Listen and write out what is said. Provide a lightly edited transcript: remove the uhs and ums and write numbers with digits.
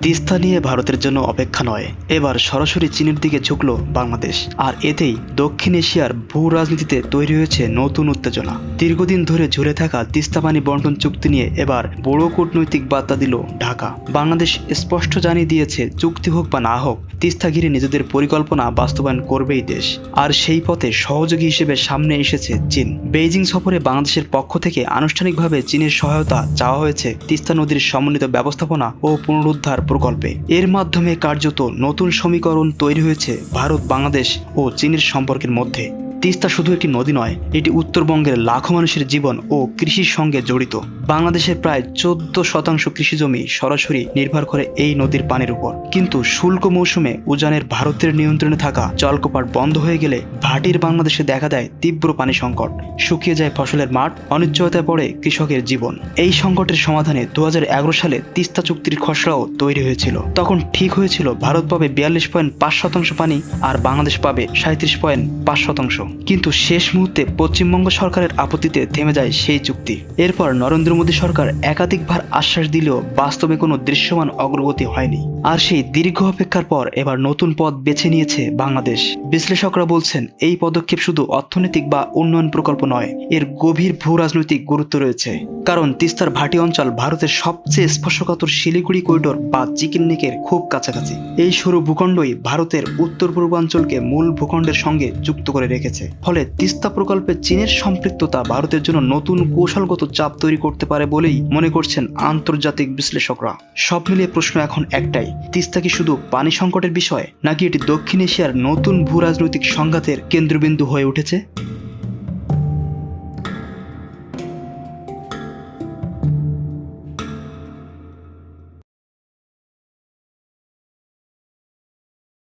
তিস্তা নিয়ে ভারতের জন্য অপেক্ষা নয়, এবার সরাসরি চীনের দিকে ঝুঁকল বাংলাদেশ। আর এতেই দক্ষিণ এশিয়ার ভূ রাজনীতিতে তৈরি হয়েছে নতুন উত্তেজনা। দীর্ঘদিন ধরে ঝুলে থাকা তিস্তা পানি বন্টন চুক্তি নিয়ে এবার বড় কূটনৈতিক বার্তা দিল ঢাকা। বাংলাদেশ স্পষ্ট জানিয়ে দিয়েছে, চুক্তি হোক বা না হোক, তিস্তা ঘিরে নিজেদের পরিকল্পনা বাস্তবায়ন করবেই দেশ। আর সেই পথে সহযোগী হিসেবে সামনে এসেছে চীন। বেইজিং সফরে বাংলাদেশের পক্ষ থেকে আনুষ্ঠানিকভাবে চীনের সহায়তা চাওয়া হয়েছে তিস্তা নদীর সমন্বিত ব্যবস্থাপনা ও পুনরুদ্ধার প্রকল্পে। এর মাধ্যমে কার্যত নতুন সমীকরণ তৈরি হয়েছে ভারত, বাংলাদেশ ও চীনের সম্পর্কের মধ্যে। তিস্তা শুধু একটি নদী নয়, এটি উত্তরবঙ্গের লাখো মানুষের জীবন ও কৃষির সঙ্গে জড়িত। বাংলাদেশের প্রায় 14% কৃষিজমি সরাসরি নির্ভর করে এই নদীর পানির উপর। কিন্তু শুল্ক মৌসুমে উজানের ভারতের নিয়ন্ত্রণে থাকা জলকপাট বন্ধ হয়ে গেলে ভাটির বাংলাদেশে দেখা দেয় তীব্র পানি সংকট। শুকিয়ে যায় ফসলের মাঠ, অনিশ্চয়তায় পড়ে কৃষকের জীবন। এই সংকটের সমাধানে 2011 সালে তিস্তা চুক্তির খসড়াও তৈরি হয়েছিল। তখন ঠিক হয়েছিল ভারত পাবে 42.5% পানি আর বাংলাদেশ পাবে 37.5%। কিন্তু শেষ মুহূর্তে পশ্চিমবঙ্গ সরকারের আপত্তিতে থেমে যায় সেই চুক্তি। এরপর নরেন্দ্র মোদী সরকার একাধিকবার আশ্বাস দিলেও বাস্তবে কোনো দৃশ্যমান অগ্রগতি হয়নি। আর সেই দীর্ঘ অপেক্ষার পর এবার নতুন পথ বেছে নিয়েছে বাংলাদেশ। বিশ্লেষকরা বলছেন, এই পদক্ষেপ শুধু অর্থনৈতিক বা উন্নয়ন প্রকল্প নয়, এর গভীর ভূ রাজনৈতিক গুরুত্ব রয়েছে। কারণ তিস্তার ভাটি অঞ্চল ভারতের সবচেয়ে স্পর্শকাতর শিলিগুড়ি করিডোর বা চিকেন নেকের খুব কাছাকাছি। এই সরু ভূখণ্ডই ভারতের উত্তর পূর্বাঞ্চলকে মূল ভূখণ্ডের সঙ্গে যুক্ত করে রেখেছে। ফলে তিস্তা প্রকল্পে চীনের সম্পৃক্ততা ভারতের জন্য নতুন কৌশলগত চাপ তৈরি করতে পারে বলেই মনে করছেন আন্তর্জাতিক বিশ্লেষকরা। সব মিলিয়ে প্রশ্ন এখন একটাই, তিস্তা কি শুধু পানি সংকটের বিষয়, নাকি এটি দক্ষিণ এশিয়ার নতুন ভূ রাজনৈতিক সংঘাতের কেন্দ্রবিন্দু হয়ে উঠেছে?